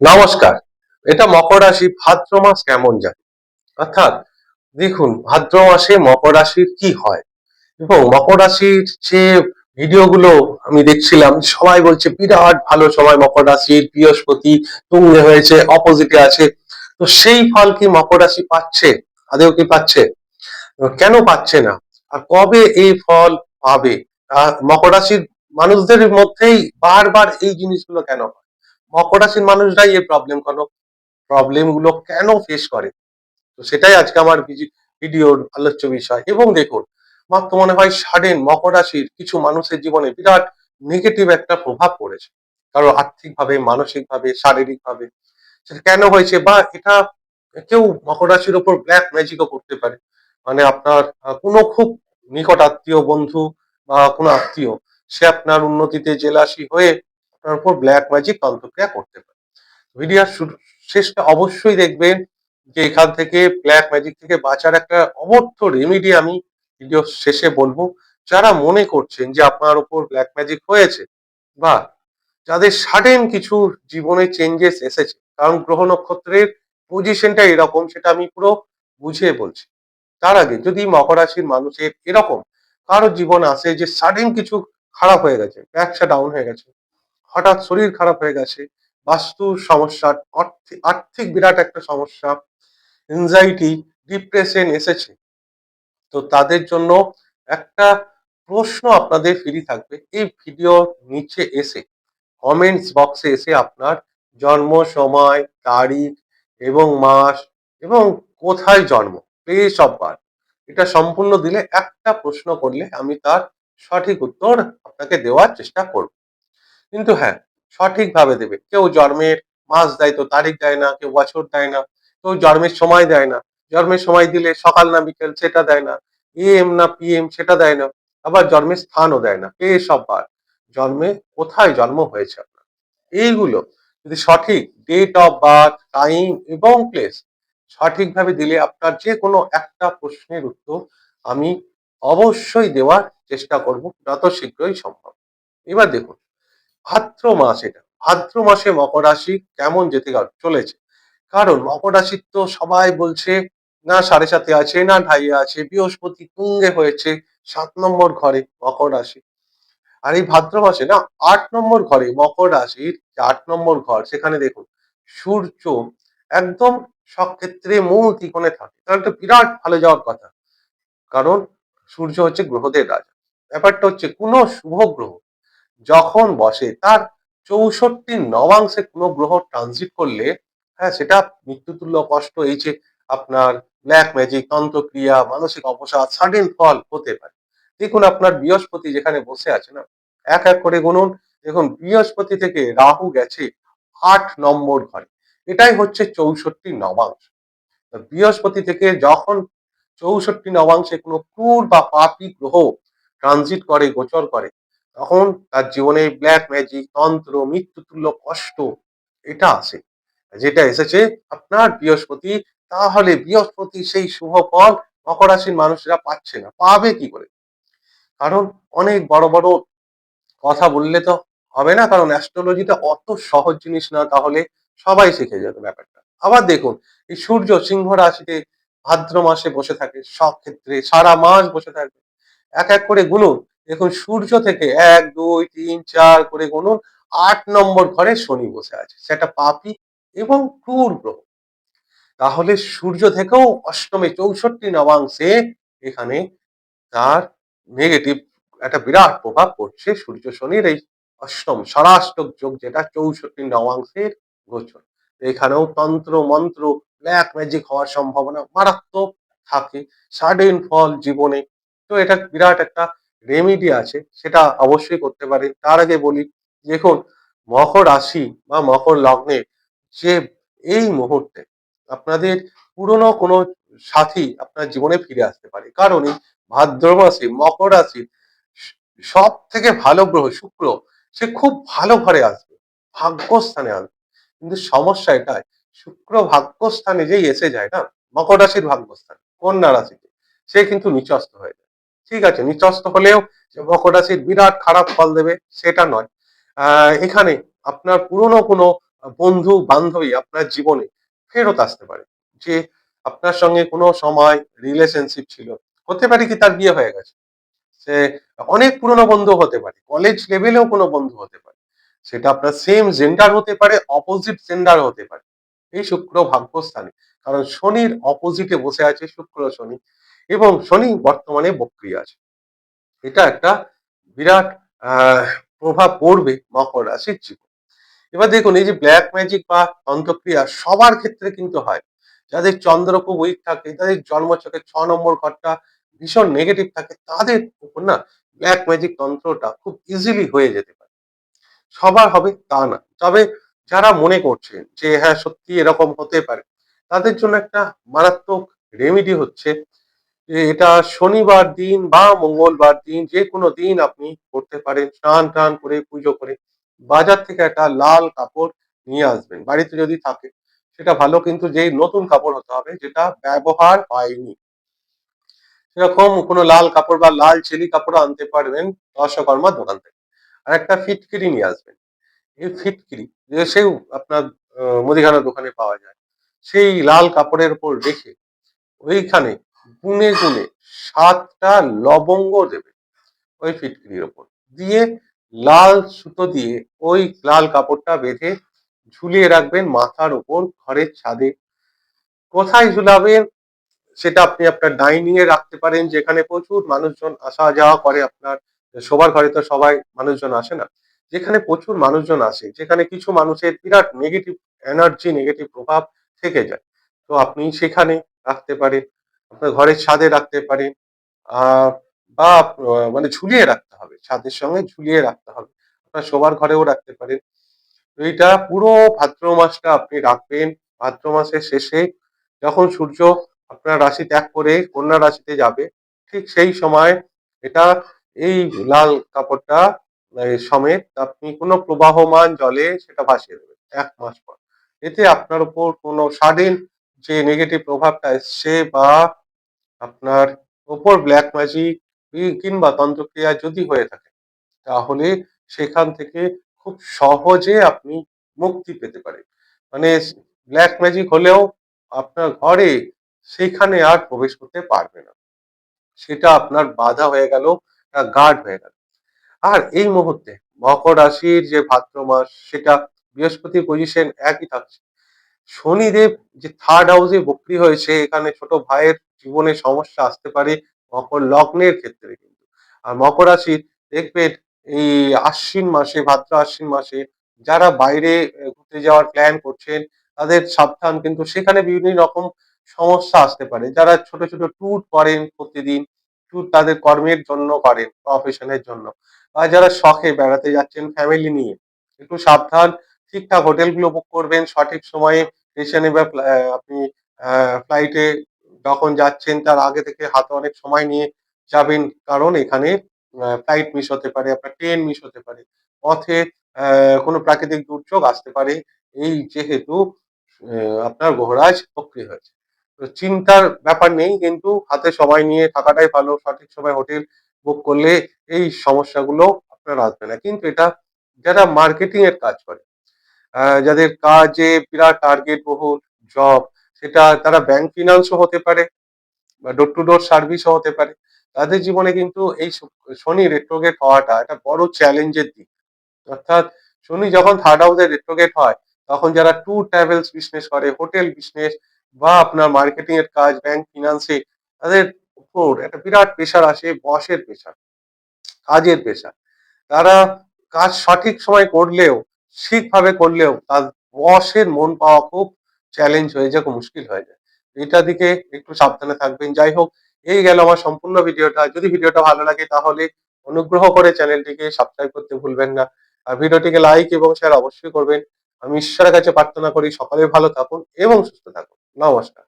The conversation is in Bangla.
নমস্কার। এটা মকর রাশি ভাদ্র মাস কেমন যায়? অর্থাৎ দেখুন ভাদ্র মাসে মকর রাশির কি হয় এবং মকর রাশির যে ভিডিওগুলো আমি দেখছিলাম সবাই বলছে বিরাট ভালো সময় মকর রাশির, বৃহস্পতি তুঙ্গে হয়েছে, অপোজিটে আছে। তো সেই ফল কি মকর রাশি পাচ্ছে? আদৌ কি পাচ্ছে? কেন পাচ্ছে না? আর কবে এই ফল পাবে? মকর রাশির মানুষদের মধ্যেই বারবার এই জিনিসগুলো কেন হয়? মকর রাশির মানুষরাই এই প্রবলেম গুলো কেন ফেস করে? তো সেটাই আজকে আমার ভিডিওর আলোচ্য বিষয়। এবং দেখুন আমার তো মনে হয় সাডেন মকর রাশির কিছু মানুষের জীবনে বিরাট নেগেটিভ একটা প্রভাব পড়েছে, কারো আর্থিকভাবে, মানসিকভাবে, শারীরিকভাবে। সেটা কেন হয়েছে, বা এটা কেউ মকর রাশির ওপর ব্ল্যাক ম্যাজিকও করতে পারে। মানে আপনার কোনো খুব নিকট আত্মীয়, বন্ধু বা কোনো আত্মীয়, সে আপনার উন্নতিতে জেলাসি হয়ে আপনার উপর ব্ল্যাক ম্যাজিক তন্ত্রক্রিয়া করতে পারে। ভিডিওর শেষটা অবশ্যই দেখবেন, যে এখান থেকে ব্ল্যাক ম্যাজিক থেকে বাঁচার একটা অবর্থ রেমেডি আমি ভিডিও শেষে বলবো। যারা মনে করছেন যে আপনার উপর ব্ল্যাক ম্যাজিক হয়েছে, বা যাদের সাডেন কিছু জীবনে চেঞ্জেস এসেছে, কারণ গ্রহ নক্ষত্রের পজিশনটা এরকম, সেটা আমি পুরো বুঝিয়ে বলছি। তার আগে যদি মকর রাশির মানুষের এরকম কারো জীবন আসে যে সাডেন কিছু খারাপ হয়ে গেছে, ব্যবসা ডাউন হয়ে গেছে, হঠাৎ শরীর খারাপ হয়ে গেছে, বাস্তুর সমস্যা, আর্থিক বিরাট একটা সমস্যা, এনজাইটি, ডিপ্রেশন এসেছে, তো তাদের জন্য একটা প্রশ্ন আপনাদের ফ্রি থাকবে। এই ভিডিও নিচে এসে কমেন্টস বক্সে এসে আপনার জন্ম সময়, তারিখ এবং মাস এবং কোথায় জন্ম, প্লেস অফ বার্থ, এটা সম্পূর্ণ দিলে, একটা প্রশ্ন করলে আমি তার সঠিক উত্তর আপনাকে দেওয়ার চেষ্টা করব। কিন্তু হ্যাঁ, সঠিকভাবে দেবে। কেউ জন্মের মাস দেয় তো তারিখ দেয় না, কেউ বছর দেয় না, কেউ জন্মের সময় দেয় না। জন্মের সময় দিলে সকাল না বিকেল সেটা দেয় না, এএম না পিএম সেটা দেয় না। আবার জন্মের স্থানও দেয় না, প্লেস অফ বার্থ, জন্মে কোথায় জন্ম হয়েছে আপনার। এইগুলো যদি সঠিক ডেট অফ বার্থ, টাইম এবং প্লেস সঠিকভাবে দিলে আপনার যে কোনো একটা প্রশ্নের উত্তর আমি অবশ্যই দেওয়ার চেষ্টা করব যত শীঘ্রই সম্ভব। এবার দেখুন ভাদ্র মাস, এটা ভাদ্র মাসে মকর রাশি কেমন যেতে চলেছে। কারণ মকর রাশির তো সবাই বলছে না সাড়ে সাথে আছে, না ঢাইয়ে আছে, বৃহস্পতি তুঙ্গে হয়েছে 7 নম্বর ঘরে মকর রাশি। আর এই ভাদ্র মাসে না 8 নম্বর ঘরে মকর রাশির, যে 8 নম্বর ঘর, সেখানে দেখুন সূর্য একদম সব ক্ষেত্রে মূল ত্রিকোণে থাকে, তাহলে তো বিরাট ভালো যাওয়ার কথা। কারণ সূর্য হচ্ছে গ্রহদের রাজা। ব্যাপারটা হচ্ছে কোনো শুভ গ্রহ যখন বসে তার 64 নবাংশে কোনো গ্রহ ট্রানজিট করলে, হ্যাঁ, সেটা মৃত্যুতুল্য কষ্ট, এই যে আপনার ব্ল্যাক ম্যাজিক, তন্ত্রক্রিয়া, মানসিক অবসাদ, সাডেন ফল হতে পারে। দেখুন আপনার বৃহস্পতি যেখানে বসে আছে না, এক এক করে গুনুন। দেখুন বৃহস্পতি থেকে রাহু গেছে 8 নম্বর ঘরে, এটাই হচ্ছে 64 নবাংশ। বৃহস্পতি থেকে যখন 64 নবাংশে কোনো ক্রূর বা পাপী গ্রহ ট্রানজিট করে, গোচর করে, তখন তার জীবনে ব্ল্যাক ম্যাজিক, তন্ত্র, মৃত্যুতুল্য কষ্ট এটা আসে, যেটা এসেছে আপনার বৃহস্পতি। তাহলে বৃহস্পতি সেই শুভ ফল মকর রাশির মানুষরা পাচ্ছে না, পাবে কি করে? কারণ অনেক বড় বড় কথা বললে তো হবে না, কারণ অ্যাস্ট্রোলজিটা অত সহজ জিনিস না, তাহলে সবাই শিখে যাবে ব্যাপারটা। আবার দেখুন এই সূর্য সিংহ রাশিতে ভাদ্র মাসে বসে থাকে, সব ক্ষেত্রে সারা মাস বসে থাকবে। এক এক করে গুনুন, দেখুন সূর্য থেকে 1 2 3 4 করে গুনুন, 8 নম্বর ঘরে শনি বসে আছে, সেটা পাপী এবং ক্রূর গ্রহ। তাহলে সূর্য থেকেও অষ্টমে 64 নবাংশে এখানে তার নেগেটিভ একটা বিরাট প্রভাব পড়ছে সূর্য শনির এই অষ্টম ষড়াষ্টক যোগ, যেটা 64 নবাংশের গোচর। এখানেও তন্ত্র মন্ত্র, ব্ল্যাক ম্যাজিক হওয়ার সম্ভাবনা মারাত্মক থাকে, সাডেন ফল জীবনে। তো এটা বিরাট একটা রেমেডি আছে, সেটা অবশ্যই করতে পারে। তার আগে বলি, দেখুন মকর রাশি বা মকর লগ্নে যে এই মুহূর্তে আপনাদের পুরনো কোনো সাথী আপনার জীবনে ফিরে আসতে পারে। কারণ এই ভাদ্র মাসে মকর রাশির সব থেকে ভালো গ্রহ শুক্র, সে খুব ভালো ঘরে আসবে, ভাগ্যস্থানে আসবে। কিন্তু সমস্যা এটাই, শুক্র ভাগ্যস্থানে যেই এসে যায় না, মকর রাশির ভাগ্যস্থান কন্যা রাশিতে, সে কিন্তু নিচস্ত হয়ে যায়। ঠিক আছে, নিচস্ত হলেও যে মকর রাশির বিরাট খারাপ ফল দেবে সেটা নয়। এখানে আপনার পুরনো কোনো বন্ধু বান্ধবী আপনার জীবনে ফেরত আসতে পারে, যে আপনার সঙ্গে কোনো সময় রিলেশনশিপ ছিল, হতে পারে কি তার বিয়ে হয়ে গেছে, সে অনেক পুরনো বন্ধু হতে পারে, কলেজ লেভেলেও কোনো বন্ধু হতে পারে, সেটা আপনার সেম জেন্ডার হতে পারে, অপোজিট জেন্ডার হতে পারে। এই শুক্র ভাগ্যস্থানে, কারণ শনির অপোজিটে বসে আছে শুক্র শনি, এবং শনি বর্তমানে বক্রী আছে। এটা একটা বিরাট প্রভাব পড়বে মকর রাশির জীবন। এবার দেখুন, এই যে ব্ল্যাক ম্যাজিক বা তন্ত্রক্রিয়া সবার ক্ষেত্রে কিন্তু হয়। যাদের চন্দ্র খুব উইক থাকে, যাদের জন্মছকে 6 নম্বর ঘরটা ভীষণ নেগেটিভ থাকে, তাদের উপর না ব্ল্যাক ম্যাজিক তন্ত্রটা খুব ইজিলি হয়ে যেতে পারে। সবার হবে তা না, তবে যারা মনে করছেন যে হ্যাঁ সত্যি এরকম হতে পারে, তাদের জন্য একটা মারাত্মক রেমেডি হচ্ছে যে এটা শনিবার দিন বা মঙ্গলবার দিন, যে কোনো দিন আপনি করতে পারেন, স্নান টান করে পুজো করে বাজার থেকে একটা লাল কাপড় নিয়ে আসবেন, বাড়িতে যদি থাকে সেটা ভালো, কিন্তু যেই নতুন কাপড় হতে হবে, যেটা ব্যবহার হয়নি। সেরকম কোনো লাল কাপড় বা লাল চেলি কাপড় আনতে পারবেন দশকর্মার দোকান থেকে। আর একটা ফিটকিরি নিয়ে আসবেন। এই ফিটকিরি যে সেও আপনার মুদিখানার দোকানে পাওয়া যায়, সেই লাল কাপড়ের উপর রেখে ওইখানে গুনে গুনে 7টা লবঙ্গ দেবে ওই ফিটকিরির ওপর, দিয়ে লাল সুতো দিয়ে ওই লাল কাপড়টা বেঁধে ঝুলিয়ে রাখবেন মাথার উপর ঘরের ছাদে। কোথায় ঝুলাবেন সেটা আপনি আপনার ডাইনিং এ রাখতে পারেন, যেখানে প্রচুর মানুষজন আসা যাওয়া করে, আপনার শোবার ঘরে তো সবাই মানুষজন আসে না, যেখানে প্রচুর মানুষজন আসে, যেখানে কিছু মানুষের বিরাট নেগেটিভ এনার্জি, নেগেটিভ প্রভাব থেকে যায়, তো আপনি সেখানে রাখতে পারেন, আপনার ঘরের ছাদে রাখতে পারেন, আহ বা মানে ঝুলিয়ে রাখতে হবে, ছাদের সঙ্গে ঝুলিয়ে রাখতে হবে, আপনার শোবার ঘরেও রাখতে পারেন। তো এইটা পুরো ভাদ্র মাসটা আপনি রাখবেন। ভাদ্র মাসের শেষে যখন সূর্য আপনার রাশি ত্যাগ করে কন্যা রাশিতে যাবে, ঠিক সেই সময় এটা এই লাল কাপড়টা সমেত আপনি কোনো প্রবাহমান জলে সেটা ভাসিয়ে দেবেন 1 মাস পর। এতে আপনার উপর কোনো সাডেন যে নেগেটিভ প্রভাবটা এসছে, বা আপনার উপর ব্ল্যাক ম্যাজিক কিংবা তন্ত্রক্রিয়া যদি হয়ে থাকে, তাহলে সেখান থেকে খুব সহজে আপনি মুক্তি পেতে পারেন। মানে ব্ল্যাক ম্যাজিক হলেও আপনার ঘরে সেখানে আর প্রবেশ করতে পারবে না, সেটা আপনার বাধা হয়ে গেল, গার্ড হয়ে গেল। আর এই মুহূর্তে মকর রাশির যে ভাদ্র মাস, সেটা বৃহস্পতির পজিশন একই থাকছে, শনিদেব যে থার্ড হাউসে বক্রী হয়েছে, এখানে ছোট ভাইয়ের জীবনে সমস্যা আসতে পারে মকর লগ্নের ক্ষেত্রে কিন্তু। আর মকর রাশির দেখবেন এই আশ্বিন মাসে, ভাদ্র আশ্বিন মাসে যারা বাইরে ঘুরতে যাওয়ার প্ল্যান করছেন, তাদের সাবধান, কিন্তু সেখানে বিভিন্ন রকম সমস্যা আসতে পারে। যারা ছোট ছোট ট্যুর করেন প্রতিদিন, ট্যুর তাদের কর্মের জন্য করেন, প্রফেশনের জন্য, বা যারা শখে বেড়াতে যাচ্ছেন ফ্যামিলি নিয়ে, একটু সাবধান। ঠিকঠাক হোটেলগুলো বুক করবেন সঠিক সময়ে, স্টেশনে বা আপনি ফ্লাইটে যখন যাচ্ছেন তার আগে থেকে হাতে অনেক সময় নিয়ে যাবেন, কারণ এখানে ফ্লাইট মিস হতে পারে, আপনার ট্রেন মিস হতে পারে, পথে কোনো প্রাকৃতিক দুর্যোগ আসতে পারে, এই যেহেতু আপনার গ্রহরাজ বক্রী হয়েছে। তো চিন্তার ব্যাপার নেই, কিন্তু হাতে সময় নিয়ে থাকাটাই ভালো, সঠিক সময় হোটেল বুক করলে এই সমস্যাগুলো আপনার আসবে না। কিন্তু এটা যারা মার্কেটিং এর কাজ করে, যাদের কাজে বিরাট টার্গেট বহুল জব, সেটা তারা ব্যাংক ফিনান্সও হতে পারে বা ডোর টু ডোর সার্ভিসও হতে পারে, তাদের জীবনে কিন্তু এই শনি রেট্রোগেট হওয়াটা একটা বড় চ্যালেঞ্জের দিক। অর্থাৎ শনি যখন থার্ড হাউসে রেট্রোগেট হয়, তখন যারা ট্যুর ট্রাভেলস বিজনেস করে, হোটেল বিজনেস বা আপনার মার্কেটিং এর কাজ, ব্যাংক ফিনান্সে, তাদের উপর একটা বিরাট প্রেশার আসে, বসের প্রেশার, কাজের প্রেশার। তারা কাজ সঠিক সময় করলেও, ঠিকভাবে করলেও তার বসের মন পাওয়া খুব চ্যালেঞ্জ হয়ে যায়, খুব মুশকিল হয়ে যায়। এটা দিকে একটু সাবধানে থাকবেন। যাই হোক, এই গেল আমার সম্পূর্ণ ভিডিওটা। যদি ভিডিওটা ভালো লাগে তাহলে অনুগ্রহ করে চ্যানেলটিকে সাবস্ক্রাইব করতে ভুলবেন না। আর ভিডিওটিকে লাইক এবং শেয়ার অবশ্যই করবেন। আমি ঈশ্বরের কাছে প্রার্থনা করি সকলে ভালো থাকুন এবং সুস্থ থাকুন। নমস্কার।